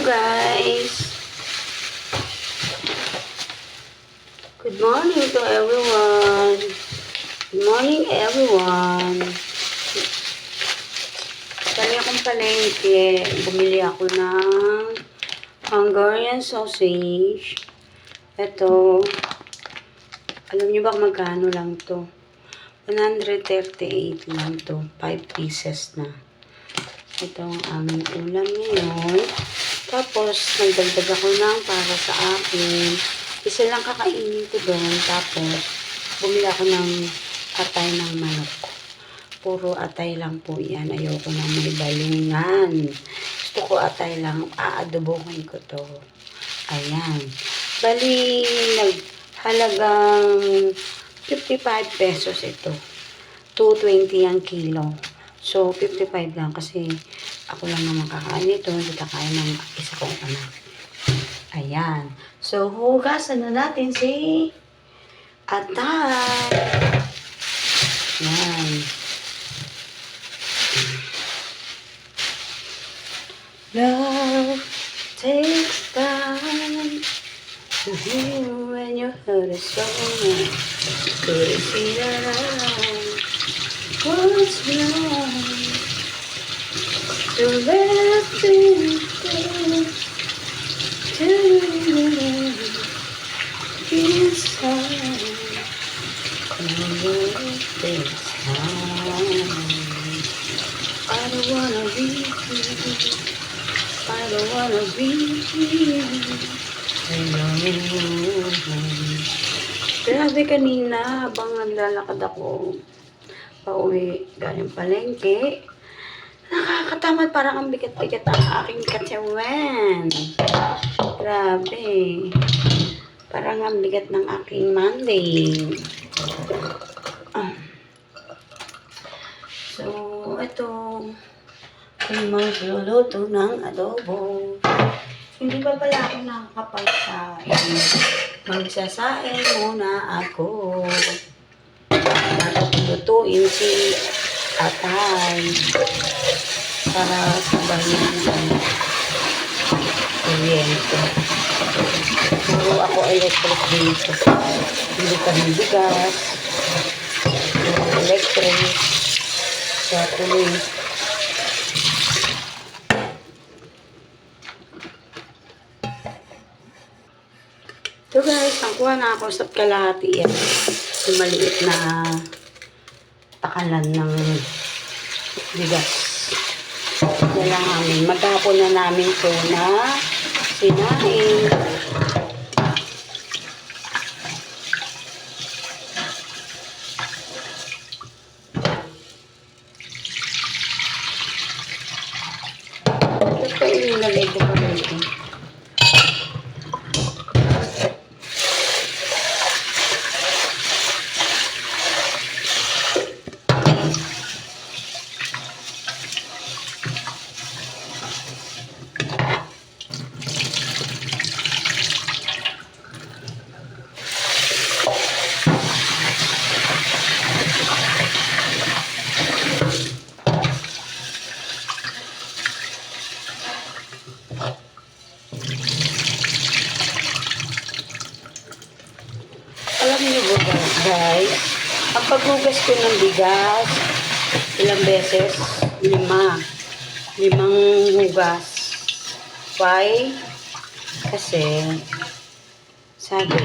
guys! Good morning to everyone! Good morning everyone! Dali akong palengke. Bumili ako ng Hungarian sausage. Ito. Alam niyo ba kung magkano lang to? 138 lang to. 5 pieces na. Ito ang aming ulam ngayon. Tapos, nagdagdag ako ng para sa akin. Isa lang kakainin ko doon. Tapos, bumili ako ng atay ng manok. Puro atay lang po yan. Ayoko na may balungan. Gusto ko atay lang. Aadobohin ko to. Ayan. Bali, halagang 55 pesos ito. 220 ang kilo. So, 55 lang kasi ako lang naman kakain ito. Hindi kakain ng isa kong anak. Ayan. So, hugasan na natin si atay. Ayan. Love takes time to hear when you heard a song. Couldn't see that what's wrong? The left thing to inside. This time. I don't wanna be here. I don't wanna be here alone. Grabe kanina habang naglalakad ako pauwi galing palengke. Nakakatamad, parang ang bigat-bigat ang aking katawan. Grabe. Parang ang bigat ng aking Monday. So, ito. Yung magluluto ng adobo. Hindi pa pala ako nakakapagsain. Magsasain muna ako. Lutuin si atay para sabahin ng kuryente. Puro ako electric dito. Hindi kami bigas. Electric. Sa tuloy. So guys, nakuha na ako sa kalahati yan. Yung maliit na takalan ng bigas. Kailangan maghapon na namin ito na sinain. Ito yung nilagay ko pa rin. Alam niyo ba guys, ang paghugas ko ng bigas, ilang beses? 5 hugas. Why? Kasi, sabi,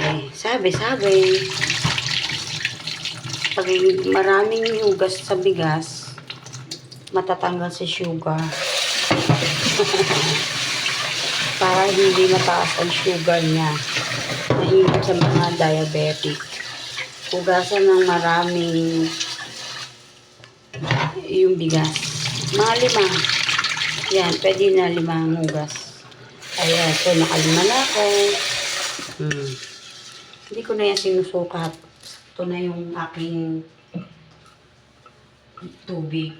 pag maraming hugas sa bigas, matatanggal si sugar. Para hindi mataas ang sugar niya. Mahirap sa mga diabetic. Hugasan ng maraming yung bigas. Mga 5. Yan, pwede na 5 hugas. Ayan, so nakalima na ako. Hindi ko na yan sinusukat. Ito na yung aking tubig.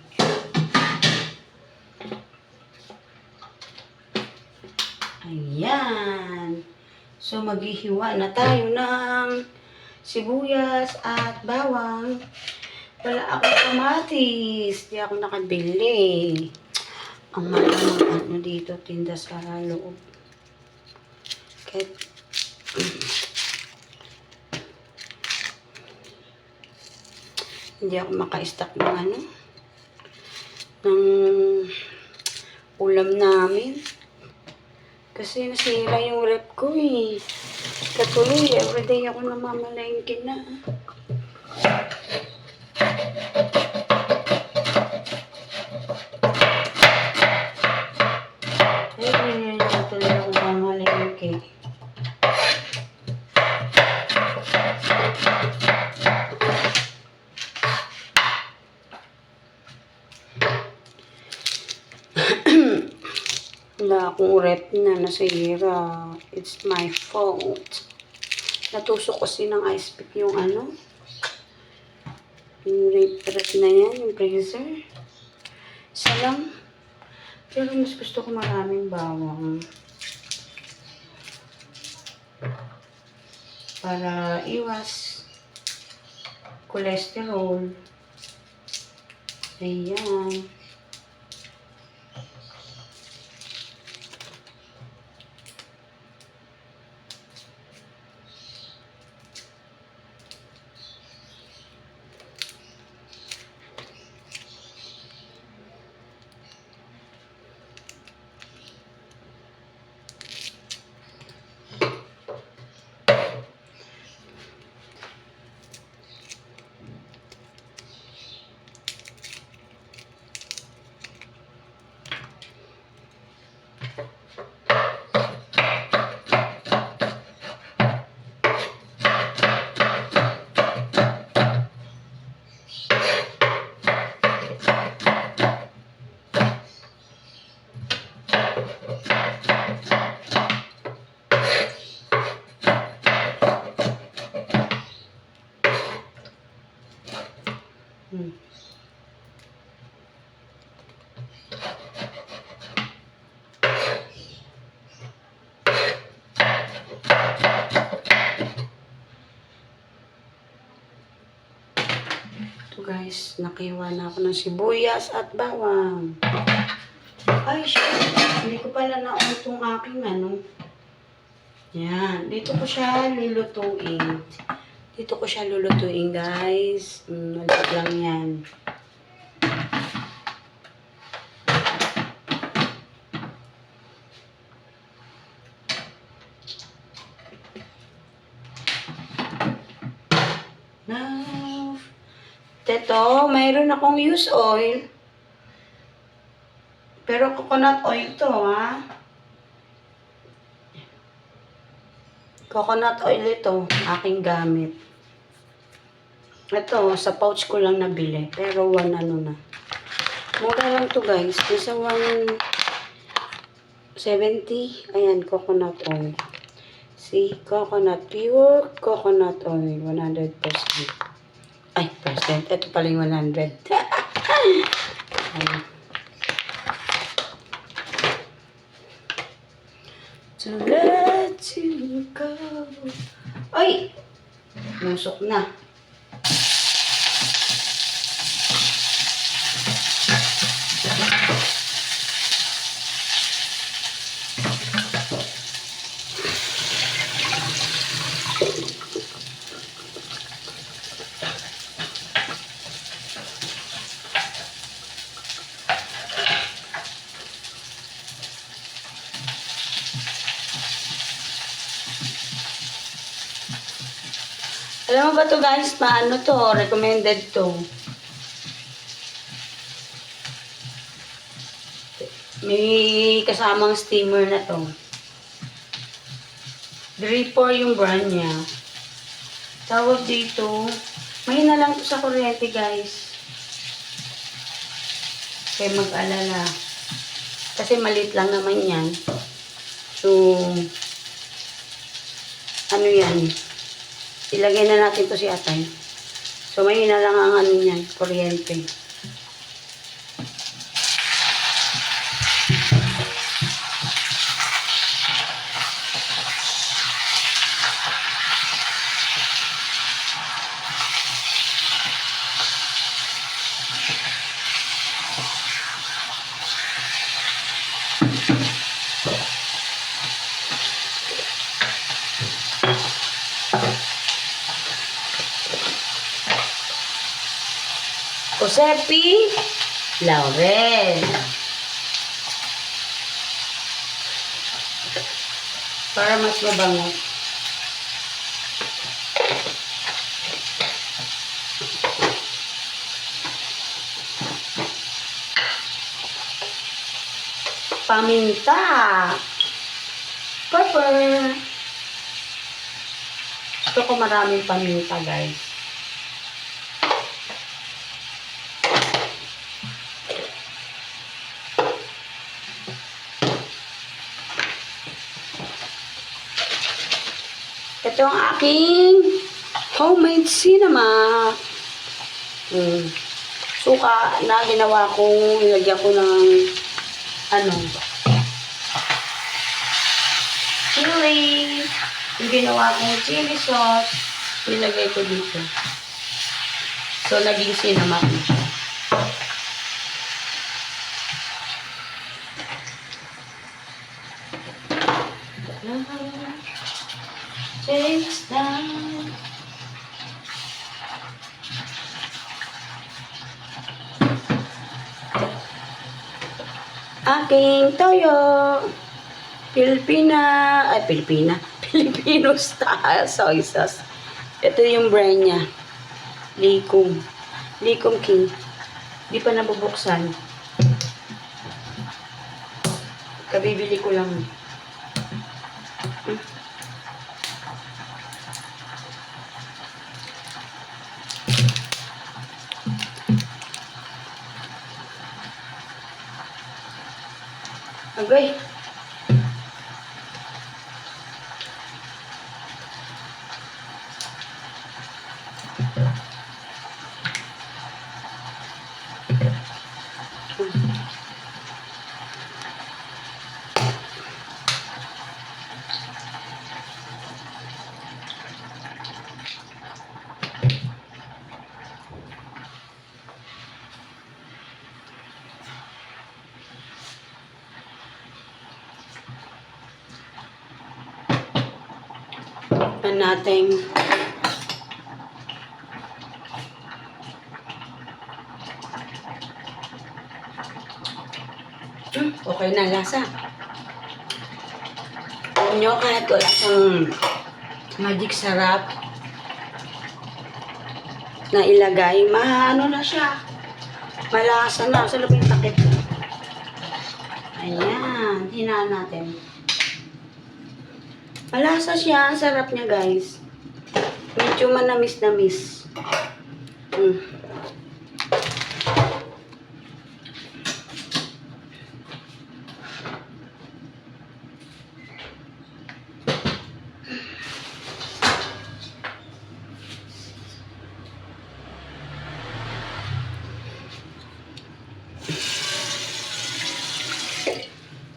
Ayan. So, maghihiwa na tayo ng sibuyas at bawang. Wala akong kamatis. Di ako nakabili. ang maraming ano dito, tinda sa loob. Kahit hindi ako maka-stock ng ano, ng ulam namin. Kasi nasira yung rep ko eh. Katuloy, everyday ako namamalengke na. Ay, tuloy ako mamalengke. Wala akong rep na nasira. It's my fault. Natusok kasi ng ice pick yung ano. Yung rep na yan, yung freezer. Isa lang. Pero mas gusto ko maraming bawang. Para iwas cholesterol. Ayan. Ito guys, nakiwa na ako ng sibuyas at bawang. Ay, shit. Hindi ko pala na-on itong aking ano. Yan. Dito ko siya lulutuin. Dito ko siya lulutuin guys. Malit lang yan. Now, Teto, mayroon akong use oil. Pero coconut oil to, ha? Coconut oil ito, aking gamit. Ito, sa pouch ko lang nabili. Pero ano na. Mura lang to guys. Nasa 170. Ayan, coconut oil. See, coconut, pure coconut oil, 100%. Ay, percent. Ito pala yung 100. To let you go. Ay! Musok na. Alam mo ba to guys, paano to? Recommended to. May kasamang steamer na to. Dripper yung brand niya. Tawag dito, mahina lang to sa kuryente guys. Kaya mag-alala. Kasi maliit lang naman yan. So, ano yan? Ilagay na natin to si atay. So, mahina lang ang ano niyan, kuryente. Josepi Laurel. Para mas mabango. Paminta. Pepper. Gusto ko maraming paminta, guys. Ito ang aking homemade cinema. Suka na ginawa kong nilagyan ko ng chili. Yung ginawa kong chili sauce, nilagay ko dito. So, naging cinema ko siya. Takes time. Aking toyo. Filipino style soy sauce. Ito yung brand niya. Likum King. Di pa nabubuksan. Kabibili ko lang. Agay. Natin okay na lasa. Alam nyo, kahit wala siyang magic sarap na ilagay, ano na siya, malasa na. Sa loob yung takip. Ayan, hinaan natin. Malasa siya. Ang sarap niya, guys. Medyo manamis-namis.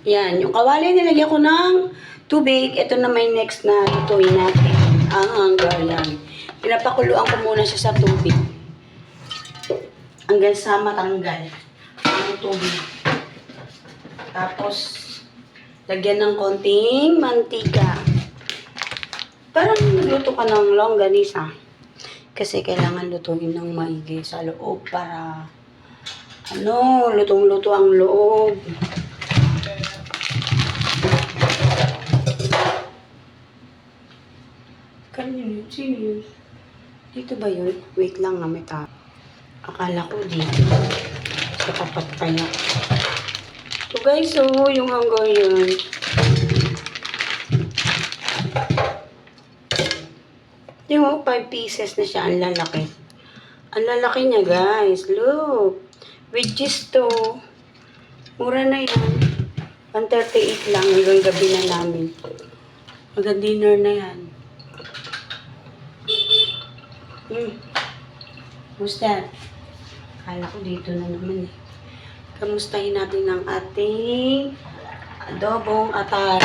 Yan. Yung kawali, nilagyan ko ng tubig. Ito na may next na lutuin natin. Ang hanggar yan. Pinapakuluan ko muna siya sa tubig. Hanggang sa matanggal ang tubig. Tapos, lagyan ng konting mantika. Parang luto ka ng longganisa. Kasi kailangan lutuin ng maigi sa loob para lutong-luto ang loob. Kanino? Sino yun? Dito ba yun? Wait lang na may tao. Akala ko dito. Sa tapat kaya. So guys, yung hanggang yun. Yung 5 pieces na siya. Ang lalaki. Ang lalaki niya, guys. Look. With cheese to. Mura na yan. 138 lang. Hanggang gabi na namin. Hanggang dinner na yan. Kamusta? Kala ko dito na naman eh. Kamustahin natin ang ating adobong atay.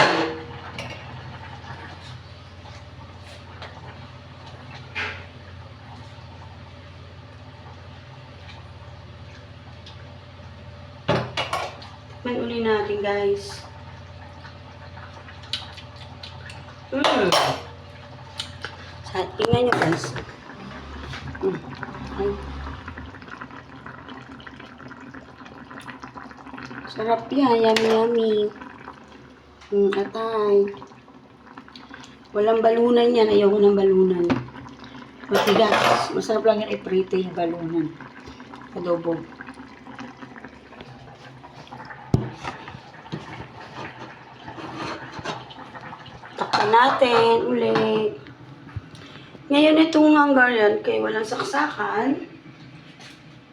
Tikman uli natin, guys. Tingnan nyo, guys. Sarap yan. Yummy, yummy. Atay. Walang balunan yan. Ayoko ng balunan. Matigas. Masarap lang yan iprito yung balunan. Adobo. Takpan natin ulit. Ngayon itong Hungarian, kaya walang saksakan.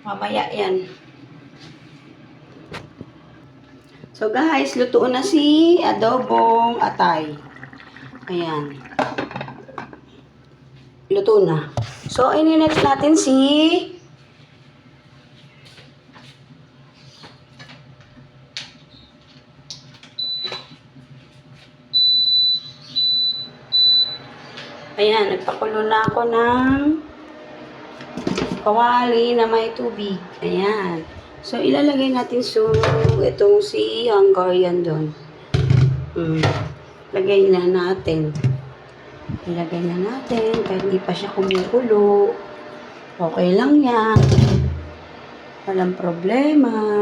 Mamaya yan. So guys, luto na si adobong atay. Ayan. Luto na. So, ini-next natin si ayan, nagpakulo na ako ng kawali na may tubig. Ayan. So, ilalagay natin itong si Hungarian doon. Lagay na natin. Ilagay na natin. Kahit hindi pa siya kumukulo. Okay lang yan. Walang problema.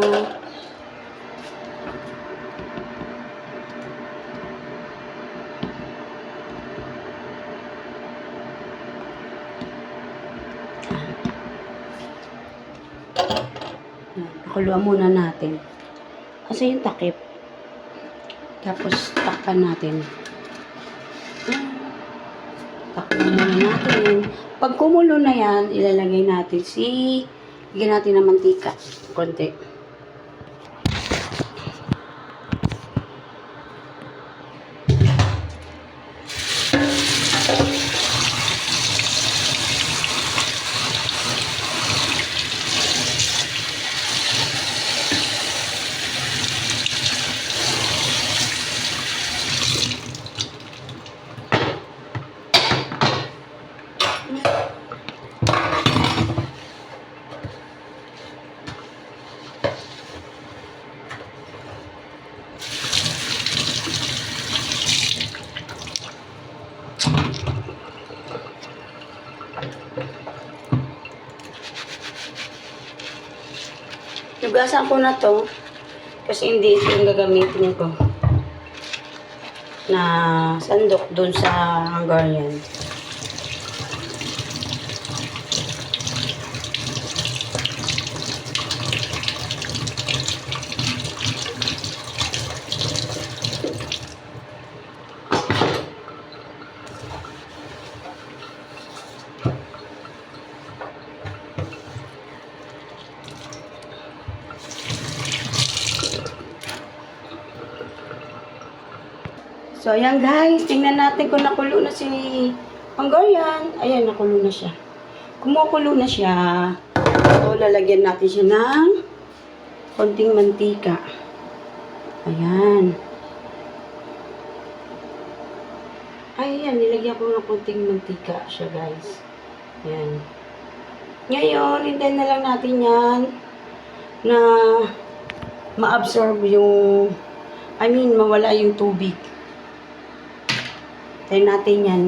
Pakuluan muna natin. Kasi yung takip. Tapos, takpan natin. Takpan muna natin. Pag kumulo na yan, ilalagay natin bigyan natin ng mantika. Konti. Nugasan ko na to kasi hindi ito yung gagamitin ko na sandok dun sa Hungarian. So, ayan guys. Tingnan natin kung nakulo na si Hungarian. Ayan, nakulo na siya. Kumukulo na siya. So, lalagyan natin siya ng konting mantika. Ayan. Ayan, nilagyan ko ng konting mantika siya guys. Ayan. Ngayon, hintayin na lang natin yan na ma-absorb yung mawala yung tubig. Tayo natin yan.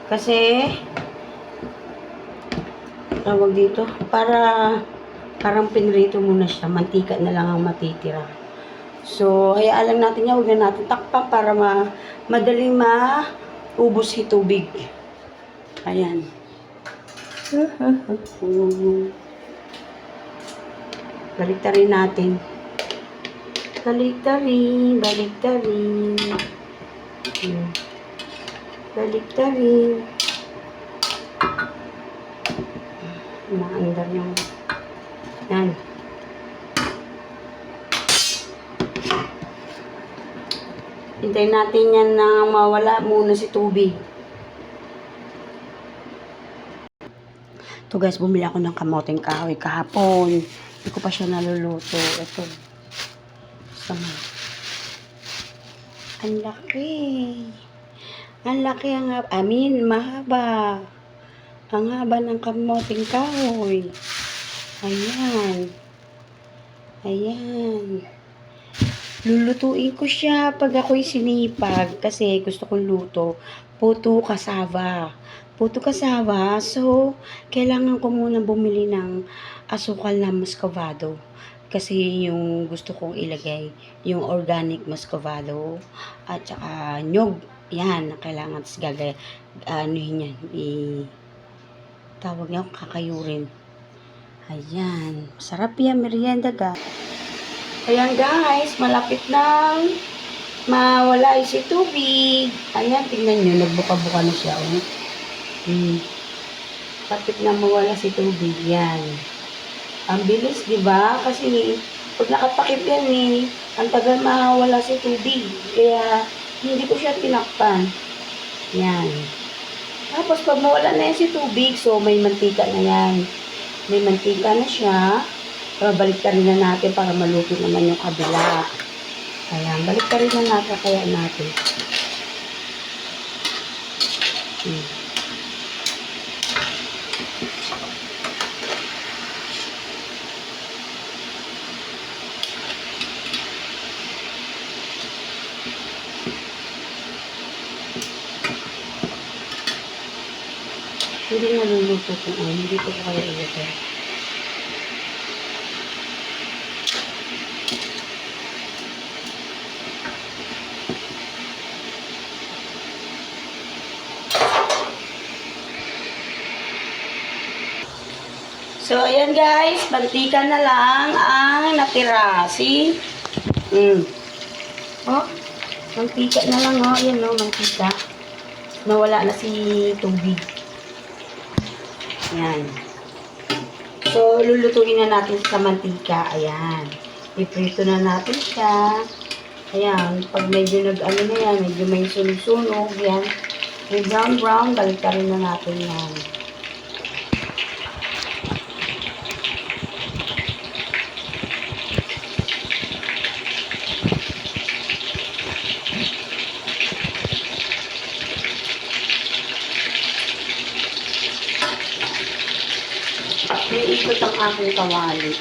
Kasi, tawag dito, parang pinrito muna siya. Mantika na lang ang matitira. So, hayaan lang natin yan. Huwag na natin takpan para madaling maubos yung tubig. Ayan. Baliktarin natin. Baliktarin. Baliktarin. Maandar yung yan. Hintayin natin yan na mawala muna si tubig. Ito guys, bumili ako ng kamoteng kahoy kahapon. Hindi ko pa siya naluluto. Ito. Sama. Ang laki. Ang laki mahaba. Ang haba ng kamoting kahoy. Ayan. Ayan. Lulutuin ko siya pag ako'y sinipag. Kasi gusto kong luto. Puto kasava. So, kailangan ko muna bumili ng asukal na muscovado. Kasi yung gusto kong ilagay, yung organic muscovado at saka nyog. Yan, kailangan. Tapos anuhin yan, tawag niya, kakayurin. Ayan, sarap yan, merienda guys. Ayan guys, malapit nang mawala si tubig. Ayan, tingnan nyo, nagbuka-buka na siya. Oh. Lapit na mawala si tubig. Yan. Ang bilis, di ba? Kasi pag nakatakip yan ang tagal mawala si tubig. Kaya hindi ko siya tinakpan. Yan. Tapos pag mawala na yan si tubig, so may mantika na yan. May mantika na siya. Balik ka rin na natin para maluto naman yung kabila. Ayan, balik ka rin na natin kaya natin. Hindi naluluto ko. Hindi ko kaya ilagay. So, ayan guys, mantika na lang ang natira. See? Oh, mantika na lang, oh. Ayan, oh, mantika. Nawala na si tubig. Ayan. So, lulutuin na natin sa mantika. Ayan. Iprito na natin siya. Ayan. Pag medyo nag-ano na yan, medyo may sunog-sunog, yan. May brown-brown, balik ka rin na natin yan. May ikot ang aking kawali.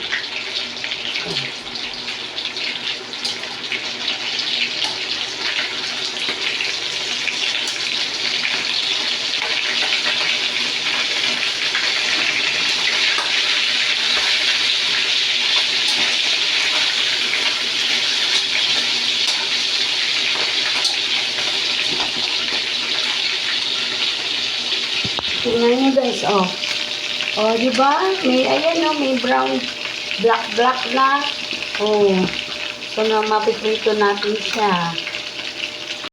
Tingnan nyo guys, oh. Oh, di ba? May, ayan, oh, may brown, black na. Oh. So, na mapiprito natin siya.